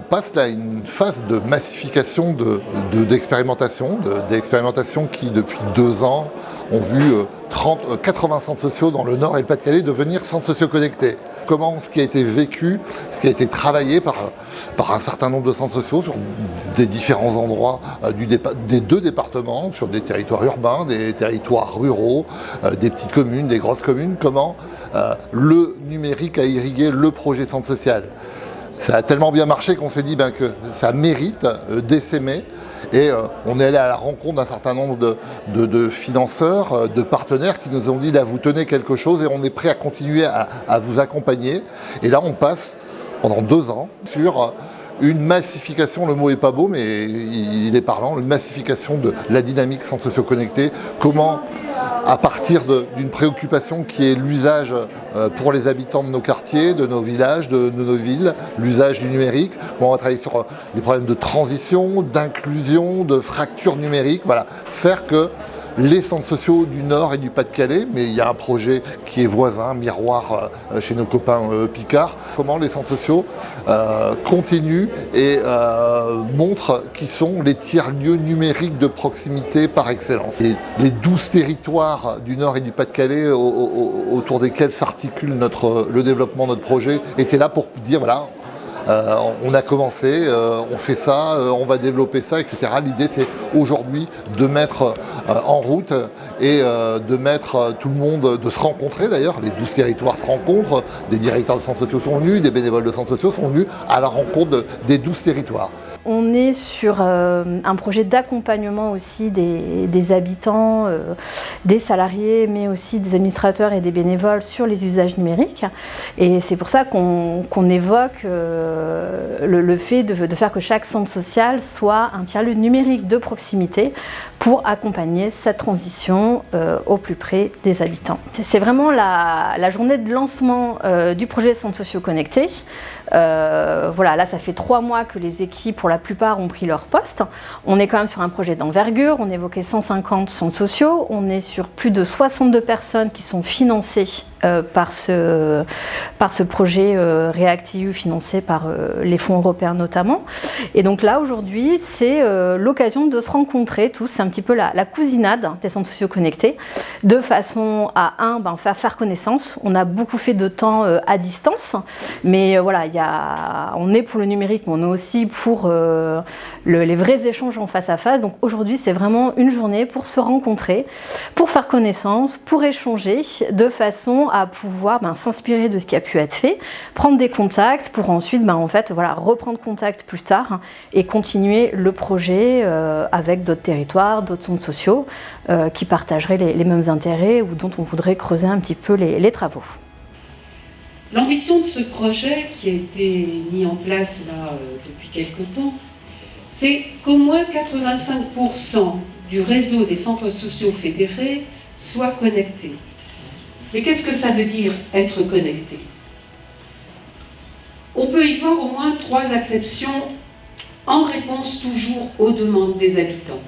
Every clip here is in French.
passe là une phase de massification d'expérimentation, d'expérimentation qui depuis 2 ans ont vu 80 centres sociaux dans le Nord et le Pas-de-Calais devenir centres sociaux connectés. Comment ce qui a été vécu, ce qui a été travaillé par un certain nombre de centres sociaux sur des différents endroits des 2 départements, sur des territoires urbains, des territoires ruraux, des petites communes, des grosses communes, comment le numérique a irrigué le projet centre social. Ça a tellement bien marché qu'on s'est dit que ça mérite d'essaimer et on est allé à la rencontre d'un certain nombre de financeurs, de partenaires qui nous ont dit là vous tenez quelque chose et on est prêt à continuer à vous accompagner. Et là on passe pendant 2 ans sur une massification, le mot est pas beau mais il est parlant, une massification de la dynamique centre sociaux connectés. Comment à partir d'une préoccupation qui est l'usage pour les habitants de nos quartiers, de nos villages, de nos villes, l'usage du numérique. On va travailler sur les problèmes de transition, d'inclusion, de fracture numérique. Voilà, faire que les centres sociaux du Nord et du Pas-de-Calais, mais il y a un projet qui est voisin, miroir chez nos copains Picard, comment les centres sociaux continuent et montrent qui sont les tiers-lieux numériques de proximité par excellence. Et les 12 territoires du Nord et du Pas-de-Calais autour desquels s'articule le développement de notre projet étaient là pour dire voilà, on a commencé, on fait ça, on va développer ça, etc. L'idée c'est aujourd'hui de mettre en route et de mettre tout le monde, de se rencontrer d'ailleurs, les 12 territoires se rencontrent, des directeurs de centres sociaux sont venus, des bénévoles de centres sociaux sont venus à la rencontre des 12 territoires. On est sur un projet d'accompagnement aussi des habitants, des salariés, mais aussi des administrateurs et des bénévoles sur les usages numériques. Et c'est pour ça qu'on évoque le fait de faire que chaque centre social soit un tiers-lieu numérique de proximité pour accompagner cette transition au plus près des habitants. C'est vraiment la journée de lancement du projet Centres sociaux connectés. Voilà, là ça fait 3 mois que les équipes pour la plupart ont pris leur poste. On est quand même sur un projet d'envergure, on évoquait 150 centres sociaux, on est sur plus de 62 personnes qui sont financées par ce projet REACT-EU financé par les fonds européens notamment. Et donc là aujourd'hui c'est l'occasion de se rencontrer tous, c'est un petit peu la cousinade des centres sociaux connectés, de façon à faire connaissance. On a beaucoup fait de temps à distance, mais voilà, on est pour le numérique, mais on est aussi pour les vrais échanges en face à face. Donc aujourd'hui c'est vraiment une journée pour se rencontrer, pour faire connaissance, pour échanger, de façon à pouvoir s'inspirer de ce qui a pu être fait, prendre des contacts pour ensuite reprendre contact plus tard et continuer le projet avec d'autres territoires, d'autres centres sociaux qui partageraient les mêmes intérêts ou dont on voudrait creuser un petit peu les travaux. L'ambition de ce projet qui a été mis en place là, depuis quelque temps, c'est qu'au moins 85% du réseau des centres sociaux fédérés soit connecté. Mais qu'est-ce que ça veut dire être connecté? On peut y voir au moins 3 acceptions en réponse toujours aux demandes des habitants.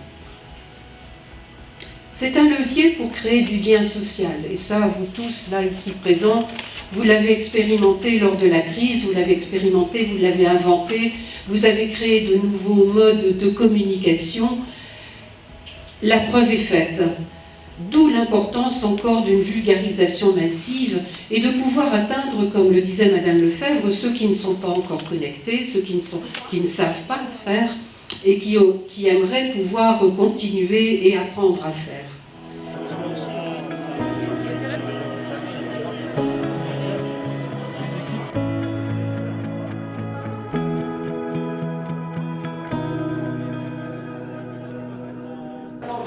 C'est un levier pour créer du lien social, et ça, vous tous, là, ici présents, vous l'avez expérimenté lors de la crise, vous l'avez expérimenté, vous l'avez inventé, vous avez créé de nouveaux modes de communication. La preuve est faite. D'où l'importance encore d'une vulgarisation massive et de pouvoir atteindre, comme le disait Madame Lefebvre, ceux qui ne sont pas encore connectés, ceux qui ne savent pas le faire et qui aimeraient pouvoir continuer et apprendre à faire.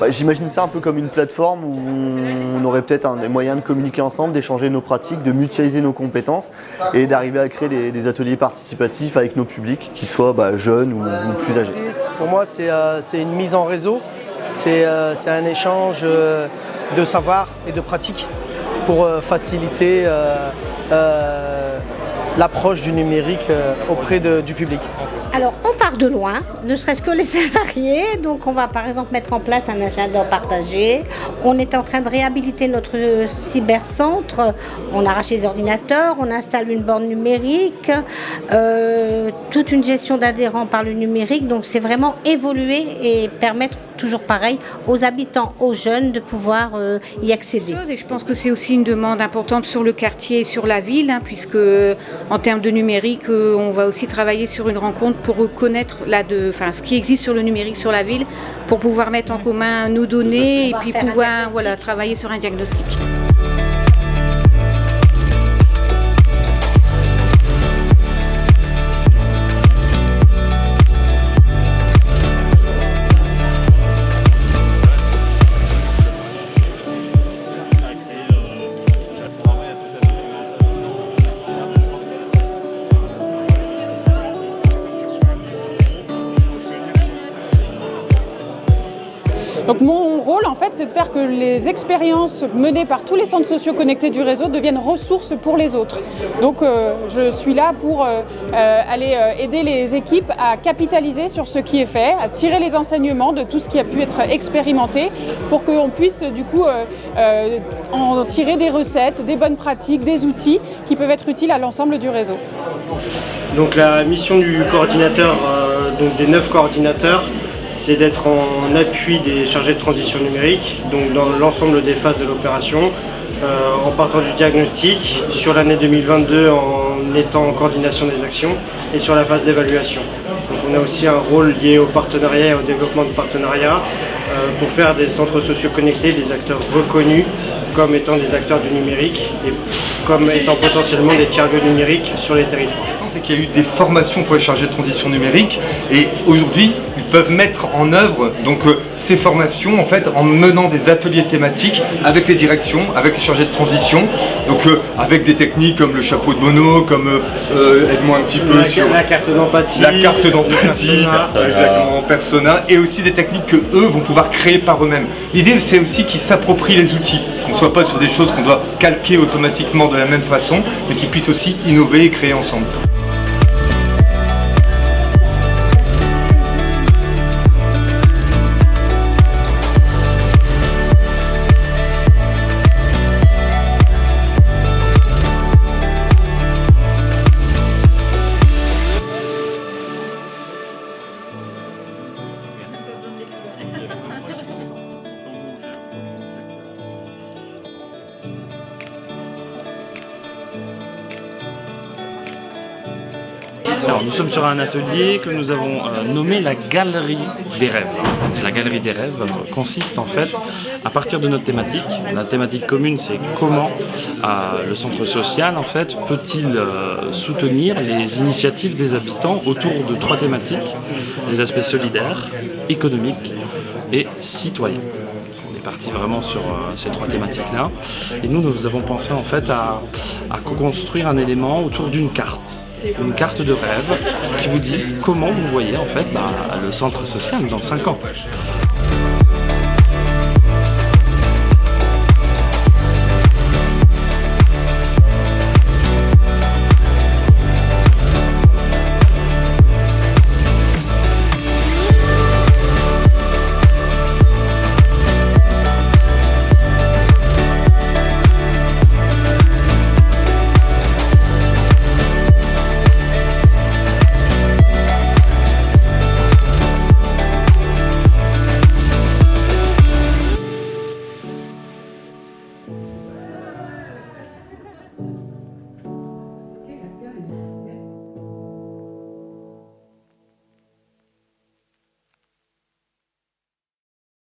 J'imagine ça un peu comme une plateforme où on aurait peut-être des moyens de communiquer ensemble, d'échanger nos pratiques, de mutualiser nos compétences et d'arriver à créer des ateliers participatifs avec nos publics, qu'ils soient jeunes ou plus âgés. Pour moi, c'est une mise en réseau, c'est un échange de savoir et de pratiques pour faciliter l'approche du numérique auprès du public. Alors, on part de loin, ne serait-ce que les salariés. Donc, on va par exemple mettre en place un agenda partagé. On est en train de réhabiliter notre cybercentre. On arrache les ordinateurs, on installe une borne numérique, toute une gestion d'adhérents par le numérique. Donc, c'est vraiment évoluer et permettre, toujours pareil, aux habitants, aux jeunes de pouvoir y accéder. Et je pense que c'est aussi une demande importante sur le quartier et sur la ville, puisque en termes de numérique, on va aussi travailler sur une rencontre pour connaître ce qui existe sur le numérique sur la ville, pour pouvoir mettre en commun nos données et puis pouvoir travailler sur un diagnostic. Donc mon rôle, en fait, c'est de faire que les expériences menées par tous les centres sociaux connectés du réseau deviennent ressources pour les autres. Donc je suis là pour aller aider les équipes à capitaliser sur ce qui est fait, à tirer les enseignements de tout ce qui a pu être expérimenté pour qu'on puisse du coup en tirer des recettes, des bonnes pratiques, des outils qui peuvent être utiles à l'ensemble du réseau. Donc la mission du coordinateur, donc des 9 coordinateurs, c'est d'être en appui des chargés de transition numérique, donc dans l'ensemble des phases de l'opération, en partant du diagnostic, sur l'année 2022 en étant en coordination des actions et sur la phase d'évaluation. Donc on a aussi un rôle lié au partenariat et au développement de partenariats pour faire des centres sociaux connectés des acteurs reconnus comme étant des acteurs du numérique et comme étant potentiellement des tiers-lieux numériques sur les territoires. C'est qu'il y a eu des formations pour les chargés de transition numérique et aujourd'hui ils peuvent mettre en œuvre ces formations en fait en menant des ateliers thématiques avec les directions, avec les chargés de transition, avec des techniques comme le chapeau de mono, comme aide-moi un petit peu sur la carte d'empathie, exactement, persona, et aussi des techniques que eux vont pouvoir créer par eux-mêmes. L'idée c'est aussi qu'ils s'approprient les outils, qu'on ne soit pas sur des choses qu'on doit calquer automatiquement de la même façon, mais qu'ils puissent aussi innover et créer ensemble. Alors, nous sommes sur un atelier que nous avons nommé la Galerie des Rêves. La Galerie des Rêves consiste en fait, à partir de notre thématique, la thématique commune c'est comment le centre social en fait peut-il soutenir les initiatives des habitants autour de 3 thématiques, les aspects solidaires, économiques et citoyens. On est parti vraiment sur ces 3 thématiques-là et nous avons pensé en fait à co-construire un élément autour d'une carte. Une carte de rêve qui vous dit comment vous voyez en fait le centre social dans 5 ans.